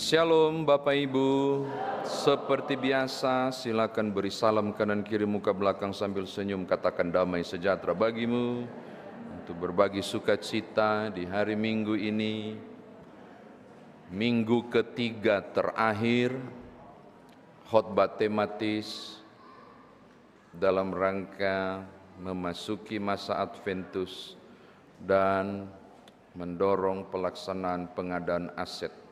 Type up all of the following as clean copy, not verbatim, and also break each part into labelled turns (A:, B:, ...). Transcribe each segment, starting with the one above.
A: Shalom Bapak Ibu, seperti biasa silakan beri salam kanan kiri muka belakang sambil senyum, katakan damai sejahtera bagimu untuk berbagi sukacita di hari Minggu ini, minggu ketiga terakhir khotbah tematis dalam rangka memasuki masa Adventus dan mendorong pelaksanaan pengadaan aset.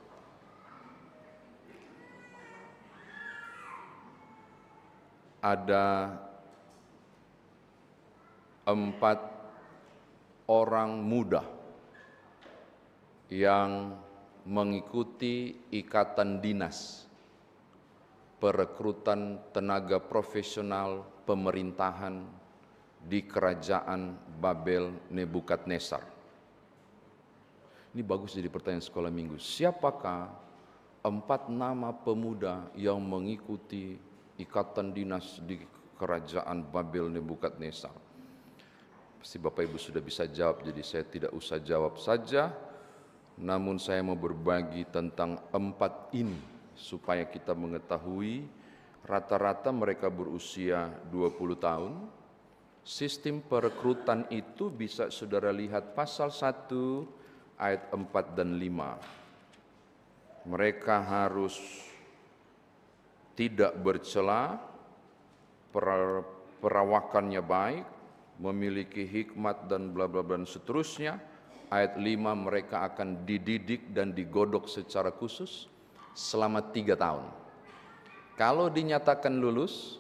A: Ada 4 orang muda yang mengikuti ikatan dinas perekrutan tenaga profesional pemerintahan di kerajaan Babel Nebukadnezar. Ini bagus jadi pertanyaan sekolah minggu. Siapakah 4 nama pemuda yang mengikuti ikatan dinas di kerajaan Babel Nebukadnezar? Pasti Bapak Ibu sudah bisa jawab, jadi saya tidak usah jawab saja. Namun saya mau berbagi tentang 4 ini supaya kita mengetahui rata-rata mereka berusia 20 tahun. Sistem perekrutan itu bisa saudara lihat pasal 1 ayat 4 dan 5. Mereka harus tidak bercela, perawakannya baik, memiliki hikmat dan bla bla bla dan seterusnya. Ayat 5, mereka akan dididik dan digodok secara khusus selama 3 tahun. Kalau dinyatakan lulus,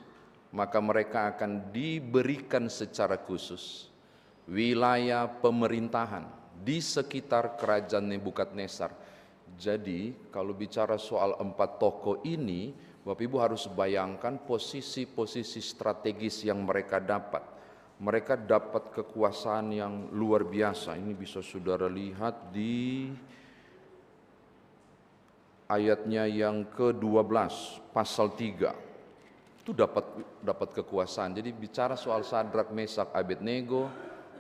A: maka mereka akan diberikan secara khusus wilayah pemerintahan di sekitar kerajaan Nebukadnezar. Jadi kalau bicara soal 4 tokoh ini, Bapak Ibu harus bayangkan posisi-posisi strategis yang mereka dapat. Mereka dapat kekuasaan yang luar biasa. Ini bisa saudara lihat di ayatnya yang ke-12, pasal 3. Itu dapat kekuasaan. Jadi bicara soal Sadrak, Mesak, Abednego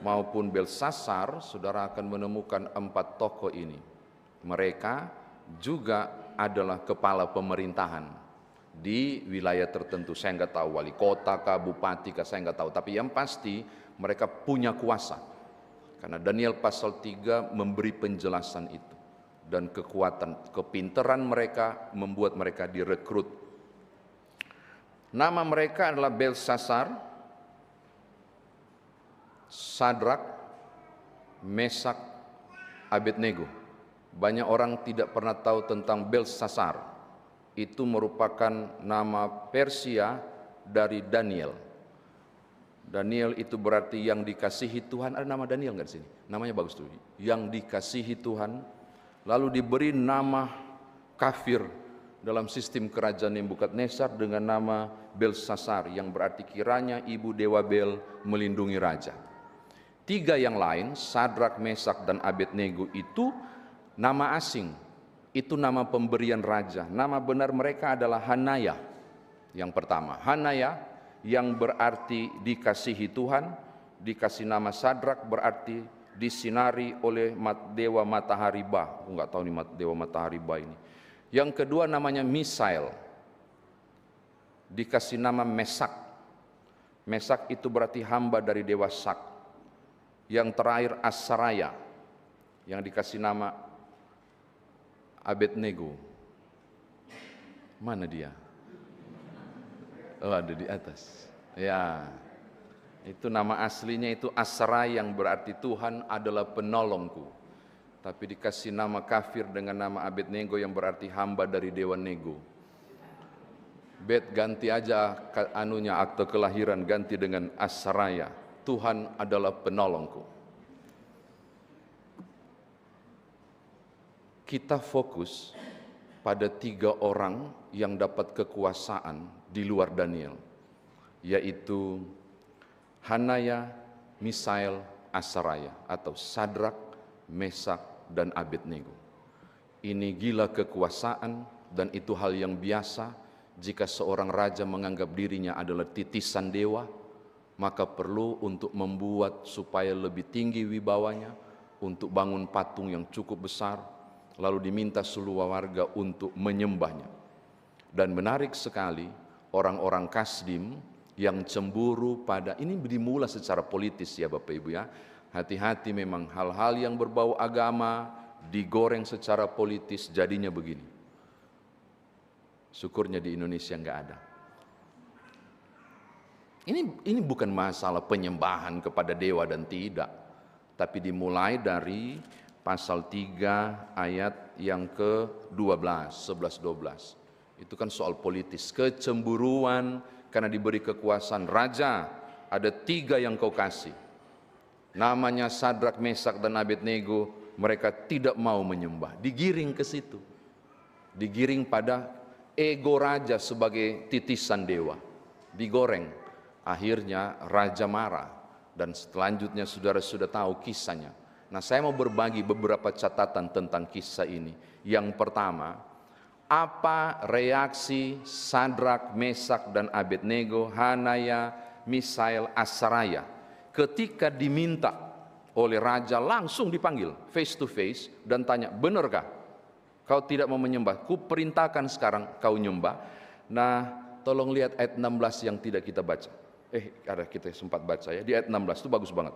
A: maupun Belsasar, saudara akan menemukan 4 tokoh ini. Mereka juga adalah kepala pemerintahan di wilayah tertentu. Saya nggak tahu wali kota kah, bupati kah, saya nggak tahu. Tapi yang pasti mereka punya kuasa. Karena Daniel pasal 3 memberi penjelasan itu. Dan kekuatan, kepintaran mereka membuat mereka direkrut. Nama mereka adalah Belsasar, Sadrak, Mesak, Abednego. Banyak orang tidak pernah tahu tentang Belsasar. Itu merupakan nama Persia dari Daniel. Daniel itu berarti yang dikasihi Tuhan. Ada nama Daniel nggak di sini? Namanya bagus tuh. Yang dikasihi Tuhan. Lalu diberi nama kafir dalam sistem kerajaan Nebukadnezar dengan nama Belsasar, yang berarti kiranya ibu dewa Bel melindungi raja. 3 yang lain, Sadrak, Mesak, dan Abednego itu nama asing. Itu nama pemberian raja. Nama benar mereka adalah Hanaya. Yang pertama, Hanaya yang berarti dikasihi Tuhan. Dikasih nama Sadrak berarti disinari oleh dewa matahari Ba. Aku nggak tahu nih dewa matahari Ba ini. Yang kedua namanya Misael. Dikasih nama Mesak. Mesak itu berarti hamba dari dewa Sak. Yang terakhir Asaraya, yang dikasih nama Abednego. Mana dia? Oh, ada di atas. Ya, itu nama aslinya itu Asrai, yang berarti Tuhan adalah penolongku. Tapi dikasih nama kafir dengan nama Abednego yang berarti hamba dari dewa Nego. Bet ganti aja anunya, akte kelahiran ganti dengan Asraya. Tuhan adalah penolongku. Kita fokus pada 3 orang yang dapat kekuasaan di luar Daniel, yaitu Hanaya, Misael, Asaraya, atau Sadrak, Mesak, dan Abednego. Ini gila kekuasaan, dan itu hal yang biasa jika seorang raja menganggap dirinya adalah titisan dewa, maka perlu untuk membuat supaya lebih tinggi wibawanya, untuk bangun patung yang cukup besar, lalu diminta seluruh warga untuk menyembahnya. Dan menarik sekali, orang-orang Kasdim yang cemburu pada, ini dimulai secara politis ya Bapak Ibu ya. Hati-hati memang hal-hal yang berbau agama digoreng secara politis jadinya begini. Syukurnya di Indonesia nggak ada. Ini bukan masalah penyembahan kepada dewa dan tidak, tapi dimulai dari pasal 3 ayat yang ke-12, 11, 12. Itu kan soal politis, kecemburuan karena diberi kekuasaan raja. Ada 3 yang kau kasih, namanya Sadrak, Mesak, dan Abednego. Mereka tidak mau menyembah, digiring ke situ, digiring pada ego raja sebagai titisan dewa, digoreng. Akhirnya raja marah, dan selanjutnya saudara sudah tahu kisahnya. Nah, saya mau berbagi beberapa catatan tentang kisah ini. Yang pertama, apa reaksi Sadrak, Mesak, dan Abednego, Hanaya, Misael, Azaraya ketika diminta oleh raja, langsung dipanggil face to face dan tanya, benarkah kau tidak mau menyembah? Ku perintahkan sekarang kau nyembah. Nah, tolong lihat ayat 16 yang tidak kita baca. Kita sempat baca ya, di ayat 16 itu bagus banget.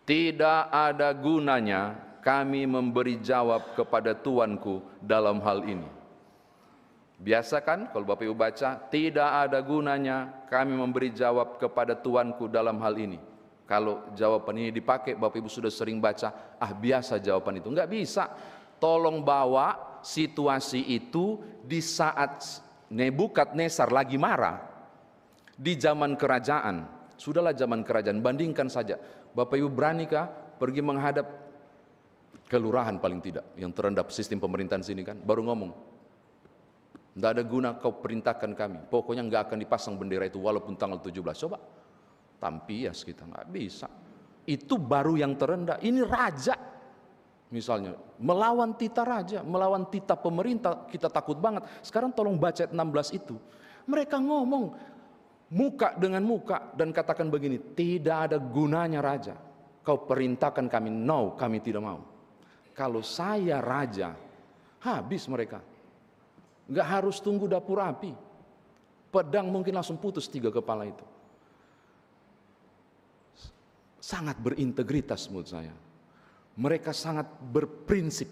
A: Tidak ada gunanya kami memberi jawab kepada Tuanku dalam hal ini. Biasa kan kalau Bapak Ibu baca, tidak ada gunanya kami memberi jawab kepada Tuanku dalam hal ini. Kalau jawaban ini dipakai, Bapak Ibu sudah sering baca, biasa jawaban itu. Enggak bisa. Tolong bawa situasi itu di saat Nebukadnezar lagi marah. Di zaman kerajaan, sudahlah zaman kerajaan, bandingkan saja. Bapak Ibu beranikah pergi menghadap kelurahan paling tidak, yang terendah sistem pemerintahan sini kan, baru ngomong, tidak ada guna kau perintahkan kami, pokoknya nggak akan dipasang bendera itu walaupun tanggal 17. Coba, tampias kita, nggak bisa. Itu baru yang terendah. Ini raja, misalnya, melawan titah raja, melawan titah pemerintah, kita takut banget. Sekarang tolong baca ayat 16 itu. Mereka ngomong muka dengan muka dan katakan begini, tidak ada gunanya raja, kau perintahkan kami, no, kami tidak mau. Kalau saya raja, habis mereka. Nggak harus tunggu dapur api, pedang mungkin langsung putus 3 kepala itu. Sangat berintegritas menurut saya. Mereka sangat berprinsip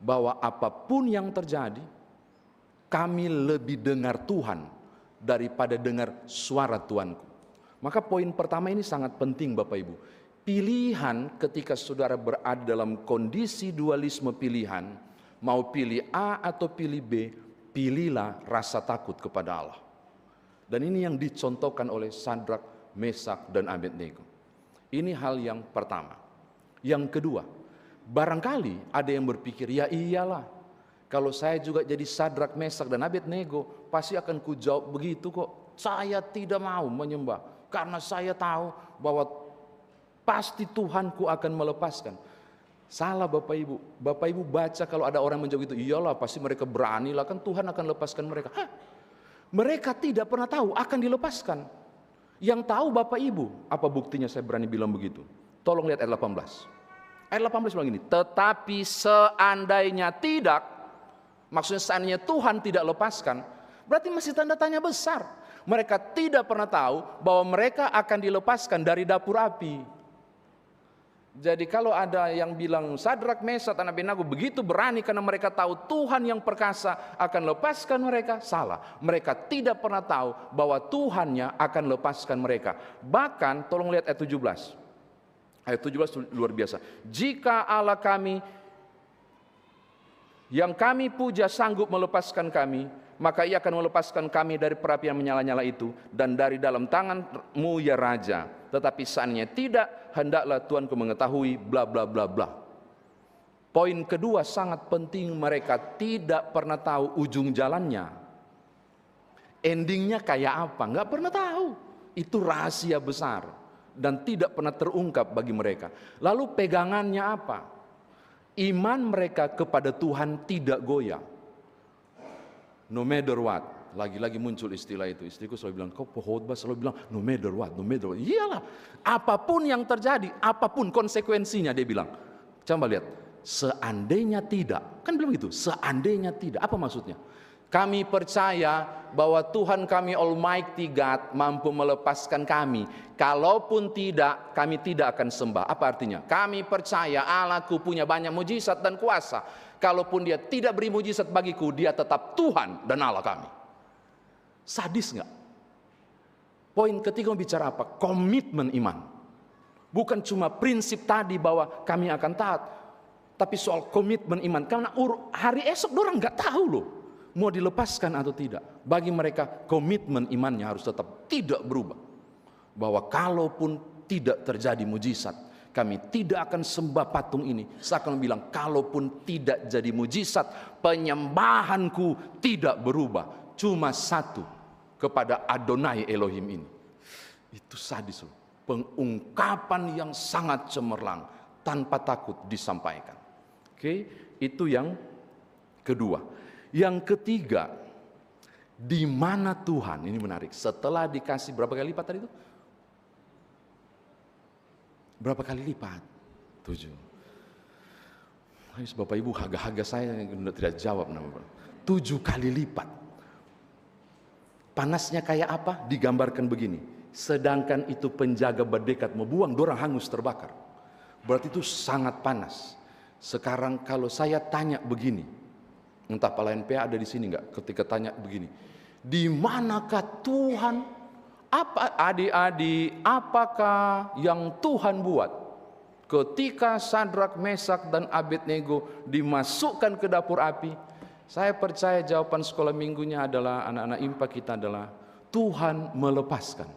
A: bahwa apapun yang terjadi, kami lebih dengar Tuhan daripada dengar suara Tuanku. Maka poin pertama ini sangat penting Bapak Ibu. Pilihan ketika saudara berada dalam kondisi dualisme pilihan, mau pilih A atau pilih B, pilihlah rasa takut kepada Allah. Dan ini yang dicontohkan oleh Sadrak, Mesak, dan Abednego. Ini hal yang pertama. Yang kedua, barangkali ada yang berpikir, ya iyalah, kalau saya juga jadi Sadrak, Mesak, dan Abednego, pasti akan kujawab begitu kok. Saya tidak mau menyembah, karena saya tahu bahwa pasti Tuhanku akan melepaskan. Salah Bapak Ibu. Bapak Ibu baca kalau ada orang menjawab itu, iyalah pasti mereka berani lah, kan Tuhan akan lepaskan mereka. Mereka tidak pernah tahu akan dilepaskan. Yang tahu Bapak Ibu, apa buktinya saya berani bilang begitu? Tolong lihat ayat 18. Ayat 18 bilang gini, tetapi seandainya tidak, maksudnya seandainya Tuhan tidak lepaskan, berarti masih tanda tanya besar. Mereka tidak pernah tahu bahwa mereka akan dilepaskan dari dapur api. Jadi kalau ada yang bilang Sadrak, Mesak, dan Abednego begitu berani karena mereka tahu Tuhan yang perkasa akan lepaskan mereka, salah. Mereka tidak pernah tahu bahwa Tuhannya akan lepaskan mereka. Bahkan tolong lihat ayat 17. Ayat 17 luar biasa. Jika Allah kami yang kami puja sanggup melepaskan kami, maka ia akan melepaskan kami dari perapian menyala-nyala itu dan dari dalam tanganmu ya Raja. Tetapi seandainya tidak, hendaklah Tuanku mengetahui bla bla bla bla. Poin kedua sangat penting, mereka tidak pernah tahu ujung jalannya. Endingnya kayak apa? Nggak pernah tahu. Itu rahasia besar dan tidak pernah terungkap bagi mereka. Lalu pegangannya apa? Iman mereka kepada Tuhan tidak goyah. No matter what. Lagi-lagi muncul istilah itu. Istriku selalu bilang, kau khotbah selalu bilang no matter what, no matter what. Iyalah, apapun yang terjadi, apapun konsekuensinya, dia bilang. Coba lihat, Seandainya tidak, kan bilang gitu, seandainya tidak, apa maksudnya? Kami percaya bahwa Tuhan kami Almighty God mampu melepaskan kami. Kalaupun tidak, kami tidak akan sembah. Apa artinya? Kami percaya Allahku punya banyak mujizat dan kuasa. Kalaupun dia tidak beri mujizat bagiku, dia tetap Tuhan dan Allah kami. Sadis nggak? Poin ketiga bicara apa? Komitmen iman. Bukan cuma prinsip tadi bahwa kami akan taat, tapi soal komitmen iman. Karena hari esok orang nggak tahu loh, mau dilepaskan atau tidak. Bagi mereka komitmen imannya harus tetap tidak berubah. Bahwa kalaupun tidak terjadi mujizat, kami tidak akan sembah patung ini. Saya akan bilang, kalaupun tidak jadi mujizat, penyembahanku tidak berubah. Cuma satu, kepada Adonai Elohim ini. Itu sadis loh. Pengungkapan yang sangat cemerlang, tanpa takut disampaikan. Oke, itu yang kedua. Yang ketiga, di mana Tuhan, ini menarik, setelah dikasih berapa kali lipat tadi itu? Berapa kali lipat? 7. Bapak Ibu, harga-harga saya tidak jawab. 7 kali lipat. Panasnya kayak apa? Digambarkan begini. Sedangkan itu penjaga berdekat membuang, dorang hangus terbakar. Berarti itu sangat panas. Sekarang kalau saya tanya begini, entah pelayan PA ada di sini enggak? Ketika tanya begini, di manakah Tuhan? Apa adik-adik? Apakah yang Tuhan buat ketika Sadrak, Mesak dan Abednego dimasukkan ke dapur api? Saya percaya jawaban sekolah minggunya adalah, anak-anak IMPA kita adalah, Tuhan melepaskan.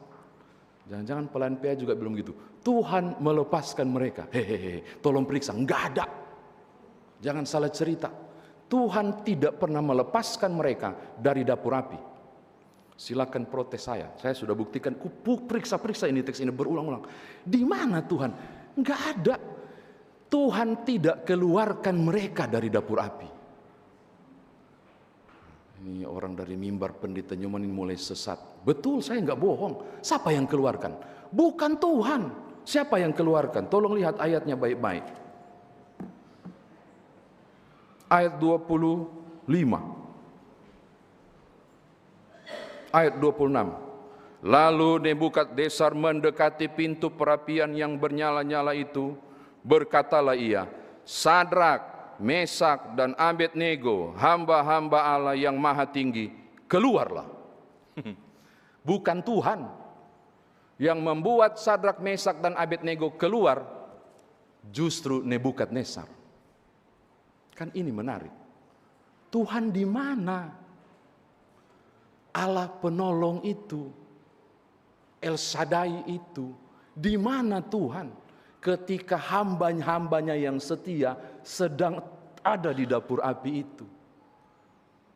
A: Jangan-jangan pelayan PA juga belum gitu. Tuhan melepaskan mereka. Hehehe, tolong periksa, enggak ada. Jangan salah cerita. Tuhan tidak pernah melepaskan mereka dari dapur api. Silakan protes saya sudah buktikan, periksa ini teks ini berulang-ulang. Di mana Tuhan? Enggak ada. Tuhan tidak keluarkan mereka dari dapur api. Ini orang dari mimbar pendeta Nyoman ini mulai sesat. Betul, saya nggak bohong. Siapa yang keluarkan? Bukan Tuhan. Siapa yang keluarkan? Tolong lihat ayatnya baik-baik. Ayat 25. Ayat 26. Lalu Nebukadnezar mendekati pintu perapian yang bernyala-nyala itu. Berkatalah ia, Sadrak, Mesak dan Abednego, hamba-hamba Allah yang maha tinggi, keluarlah. Bukan Tuhan yang membuat Sadrak, Mesak dan Abednego keluar, justru Nebukadnezar. Kan ini menarik. Tuhan di mana? Allah penolong itu, El Shaddai itu, di mana Tuhan? Ketika hambanya yang setia sedang ada di dapur api itu.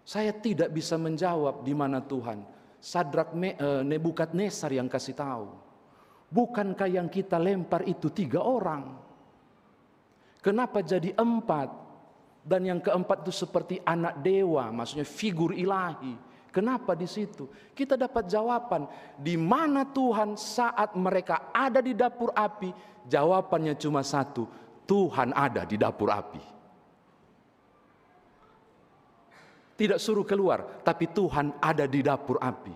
A: Saya tidak bisa menjawab di mana Tuhan. Sadrak, Nebukadnezar yang kasih tahu. Bukankah yang kita lempar itu 3 orang? Kenapa jadi 4? Dan yang keempat itu seperti anak dewa, maksudnya figur ilahi. Kenapa di situ? Kita dapat jawaban. Di mana Tuhan saat mereka ada di dapur api? Jawabannya cuma satu. Tuhan ada di dapur api. Tidak suruh keluar, tapi Tuhan ada di dapur api.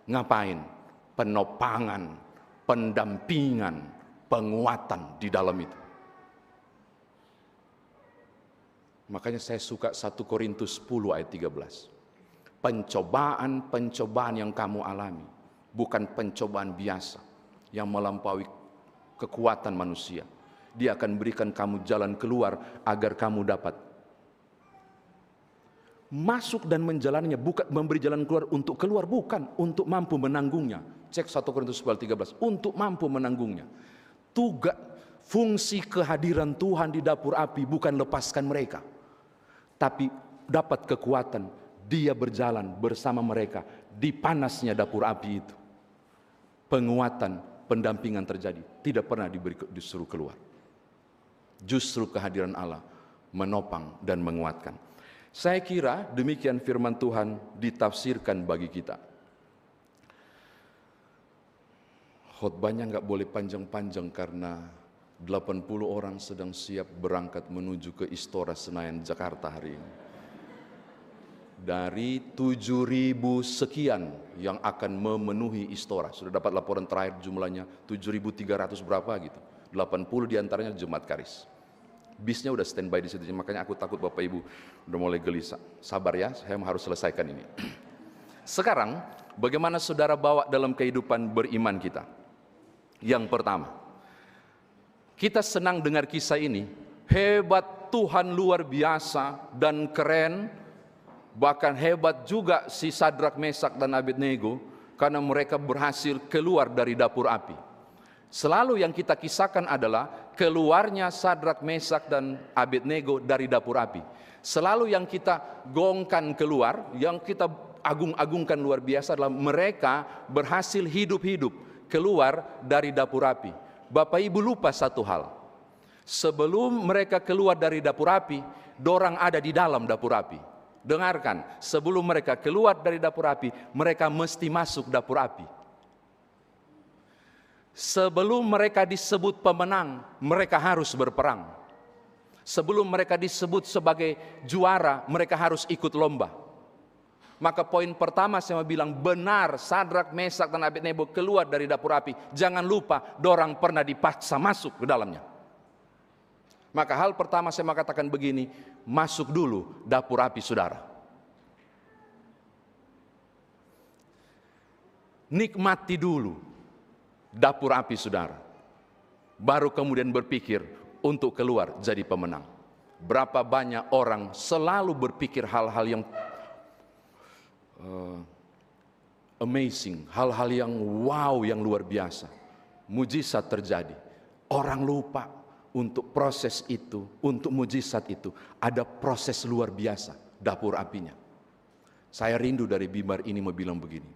A: Ngapain? Penopangan, pendampingan, penguatan di dalam itu. Makanya saya suka 1 Korintus 10 ayat 13. Pencobaan-pencobaan yang kamu alami bukan pencobaan biasa yang melampaui kekuatan manusia. Dia akan berikan kamu jalan keluar agar kamu dapat masuk dan menjalaninya. Bukan memberi jalan keluar untuk keluar, bukan, untuk mampu menanggungnya. Cek 1 Korintus 13, untuk mampu menanggungnya. Tugas, fungsi kehadiran Tuhan di dapur api bukan lepaskan mereka, tapi dapat kekuatan. Dia berjalan bersama mereka di panasnya dapur api itu. Penguatan, pendampingan terjadi. Tidak pernah disuruh keluar. Justru kehadiran Allah menopang dan menguatkan. Saya kira demikian firman Tuhan ditafsirkan bagi kita. Khotbahnya nggak boleh panjang-panjang karena 80 orang sedang siap berangkat menuju ke Istora Senayan, Jakarta hari ini. Dari 7.000 sekian yang akan memenuhi Istora. Sudah dapat laporan terakhir jumlahnya 7.300 berapa gitu. 80 diantaranya jemaat Karis. Bisnya udah standby di situ, makanya aku takut Bapak Ibu udah mulai gelisah. Sabar ya, saya harus selesaikan ini. Sekarang, bagaimana saudara bawa dalam kehidupan beriman kita? Yang pertama, kita senang dengar kisah ini. Hebat Tuhan, luar biasa dan keren. Bahkan hebat juga si Sadrak, Mesak dan Abednego karena mereka berhasil keluar dari dapur api. Selalu yang kita kisahkan adalah keluarnya Sadrak, Mesak dan Abednego dari dapur api. Selalu yang kita gongkan keluar, yang kita agung-agungkan luar biasa adalah mereka berhasil hidup-hidup keluar dari dapur api. Bapak Ibu lupa satu hal. Sebelum mereka keluar dari dapur api, dorang ada di dalam dapur api. Dengarkan, sebelum mereka keluar dari dapur api, mereka mesti masuk dapur api. Sebelum mereka disebut pemenang, mereka harus berperang. Sebelum mereka disebut sebagai juara, mereka harus ikut lomba. Maka poin pertama saya mau bilang, benar Sadrak, Mesak dan Abednego keluar dari dapur api. Jangan lupa, dorang pernah dipaksa masuk ke dalamnya. Maka hal pertama saya mau katakan begini, masuk dulu dapur api saudara. Nikmati dulu dapur api saudara. Baru kemudian berpikir untuk keluar jadi pemenang. Berapa banyak orang selalu berpikir hal-hal yang amazing, hal-hal yang wow, yang luar biasa. Mujizat terjadi. Orang lupa untuk proses itu, untuk mujizat itu ada proses luar biasa, dapur apinya. Saya rindu dari mimbar ini mau bilang begini.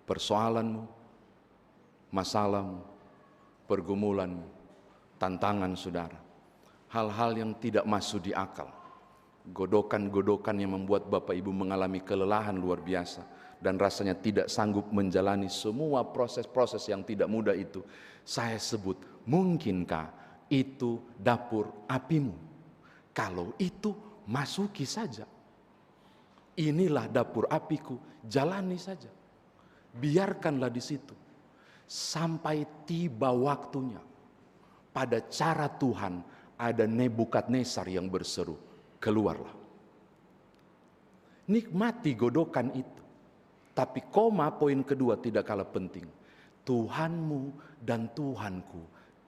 A: Persoalanmu, masalahmu, pergumulanmu, tantangan saudara, hal-hal yang tidak masuk di akal, godokan-godokan yang membuat Bapak Ibu mengalami kelelahan luar biasa dan rasanya tidak sanggup menjalani semua proses-proses yang tidak mudah itu, saya sebut, mungkinkah itu dapur apimu? Kalau itu, masuki saja. Inilah dapur apiku, jalani saja. Biarkanlah di situ sampai tiba waktunya. Pada cara Tuhan ada Nebukadnezar yang berseru, keluarlah. Nikmati godokan itu. Tapi koma poin kedua tidak kalah penting. Tuhanmu dan Tuhanku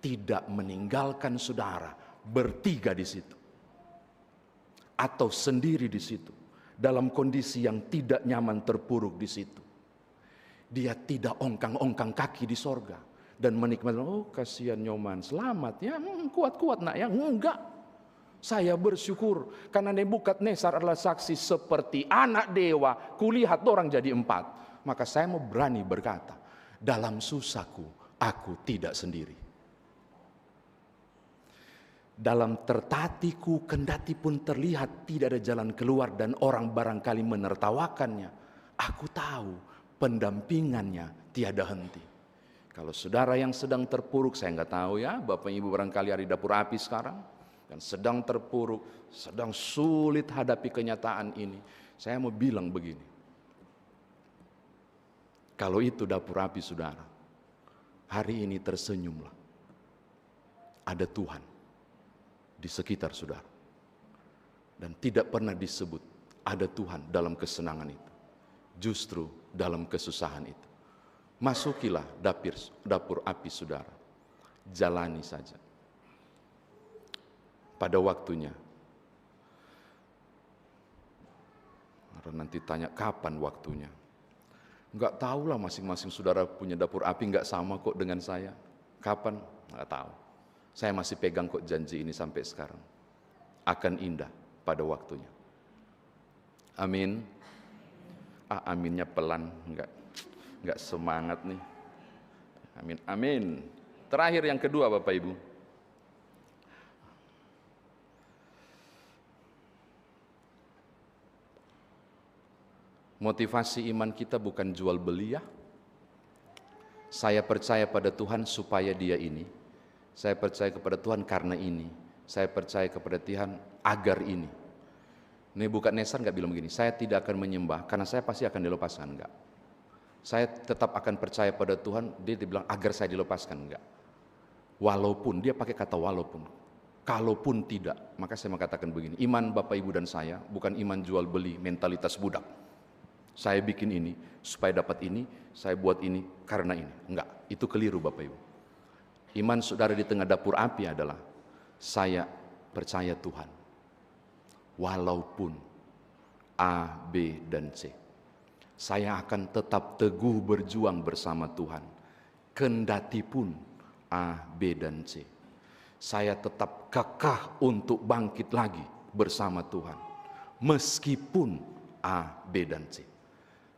A: tidak meninggalkan saudara bertiga di situ. Atau sendiri di situ. Dalam kondisi yang tidak nyaman terpuruk di situ. Dia tidak ongkang-ongkang kaki di sorga. Dan menikmati, oh kasihan Nyoman, selamat ya, kuat-kuat nak ya, enggak. Saya bersyukur karena Nebukadnezar adalah saksi seperti anak dewa, kulihat orang jadi 4. Maka saya mau berani berkata, dalam susahku aku tidak sendiri. Dalam tertatiku kendati pun terlihat tidak ada jalan keluar dan orang barangkali menertawakannya, aku tahu pendampingannya tiada henti. Kalau saudara yang sedang terpuruk, saya nggak tahu ya, Bapak Ibu barangkali ada di dapur api sekarang, dan sedang terpuruk, sedang sulit hadapi kenyataan ini. Saya mau bilang begini, kalau itu dapur api saudara, hari ini tersenyumlah. Ada Tuhan di sekitar saudara. Dan tidak pernah disebut ada Tuhan dalam kesenangan itu. Justru dalam kesusahan itu. Masukilah dapur api saudara. Jalani saja. Pada waktunya. Karena nanti tanya kapan waktunya. Enggak tahulah, masing-masing saudara punya dapur api enggak sama kok dengan saya. Kapan? Enggak tahu. Saya masih pegang kok janji ini sampai sekarang. Akan indah pada waktunya. Amin. Aminnya pelan, enggak semangat nih. Amin, amin. Terakhir yang kedua Bapak Ibu. Motivasi iman kita bukan jual beli ya. Saya percaya pada Tuhan supaya Dia ini Saya percaya kepada Tuhan karena ini. Saya percaya kepada Tuhan agar ini. Nebukadnezar nggak bilang begini, saya tidak akan menyembah karena saya pasti akan dilepaskan, enggak. Saya tetap akan percaya pada Tuhan, dia bilang agar saya dilepaskan, enggak. Walaupun, dia pakai kata walaupun. Kalaupun tidak, maka saya mengatakan begini, iman Bapak Ibu dan saya bukan iman jual beli mentalitas budak. Saya bikin ini supaya dapat ini, saya buat ini karena ini. Enggak, itu keliru Bapak Ibu. Iman saudara di tengah dapur api adalah saya percaya Tuhan. Walaupun A, B, dan C. Saya akan tetap teguh berjuang bersama Tuhan. Kendati pun A, B, dan C. Saya tetap kekeh untuk bangkit lagi bersama Tuhan. Meskipun A, B, dan C.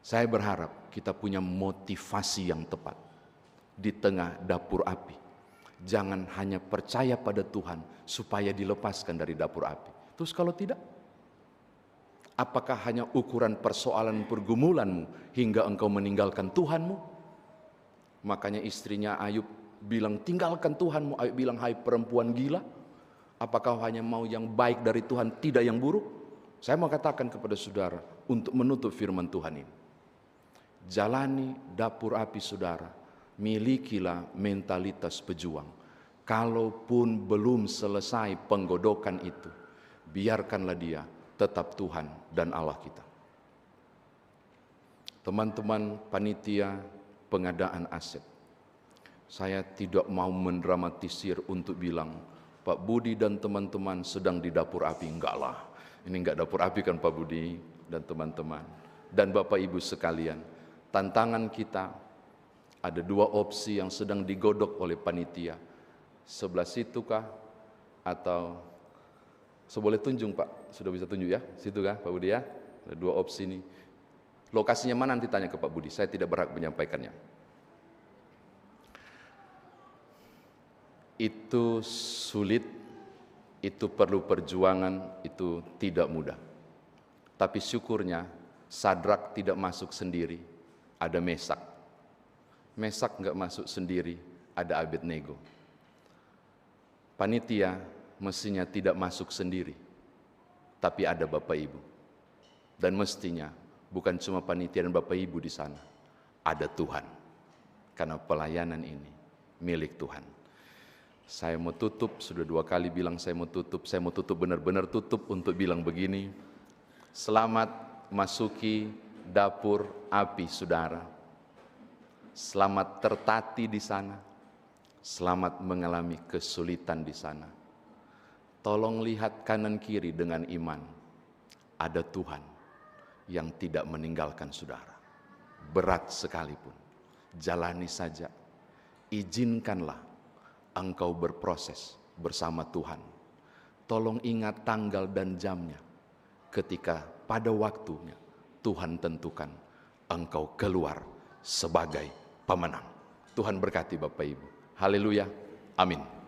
A: Saya berharap kita punya motivasi yang tepat di tengah dapur api. Jangan hanya percaya pada Tuhan supaya dilepaskan dari dapur api. Terus kalau tidak, apakah hanya ukuran persoalan pergumulanmu hingga engkau meninggalkan Tuhanmu? Makanya istrinya Ayub bilang tinggalkan Tuhanmu. Ayub bilang hai perempuan gila, apakah hanya mau yang baik dari Tuhan, tidak yang buruk? Saya mau katakan kepada saudara untuk menutup firman Tuhan ini. Jalani dapur api saudara, milikilah mentalitas pejuang. Kalaupun belum selesai penggodokan itu, biarkanlah dia tetap Tuhan dan Allah kita. Teman-teman panitia pengadaan aset, saya tidak mau mendramatisir untuk bilang Pak Budi dan teman-teman sedang di dapur api. Enggak lah, ini enggak dapur api kan Pak Budi dan teman-teman. Dan Bapak Ibu sekalian, tantangan kita ada dua opsi yang sedang digodok oleh panitia. Sebelah situ kah atau boleh tunjuk Pak, sudah bisa tunjuk ya, situ kah Pak Budi ya? Ada dua opsi ini. Lokasinya mana nanti tanya ke Pak Budi, saya tidak berhak menyampaikannya. Itu sulit, itu perlu perjuangan, itu tidak mudah. Tapi syukurnya Sadrak tidak masuk sendiri, ada Mesak. Mesak nggak masuk sendiri, ada Abednego. Panitia mestinya tidak masuk sendiri, tapi ada Bapak Ibu. Dan mestinya bukan cuma panitia dan Bapak Ibu di sana, ada Tuhan. Karena pelayanan ini milik Tuhan. Saya mau tutup, sudah 2 kali bilang saya mau tutup benar-benar tutup untuk bilang begini. Selamat masuki dapur api saudara. Selamat tertati di sana. Selamat mengalami kesulitan di sana. Tolong lihat kanan kiri dengan iman. Ada Tuhan yang tidak meninggalkan saudara. Berat sekalipun, jalani saja. Izinkanlah engkau berproses bersama Tuhan. Tolong ingat tanggal dan jamnya. Ketika pada waktunya Tuhan tentukan engkau keluar sebagai pemenang. Tuhan berkati Bapak Ibu. Haleluya. Amin.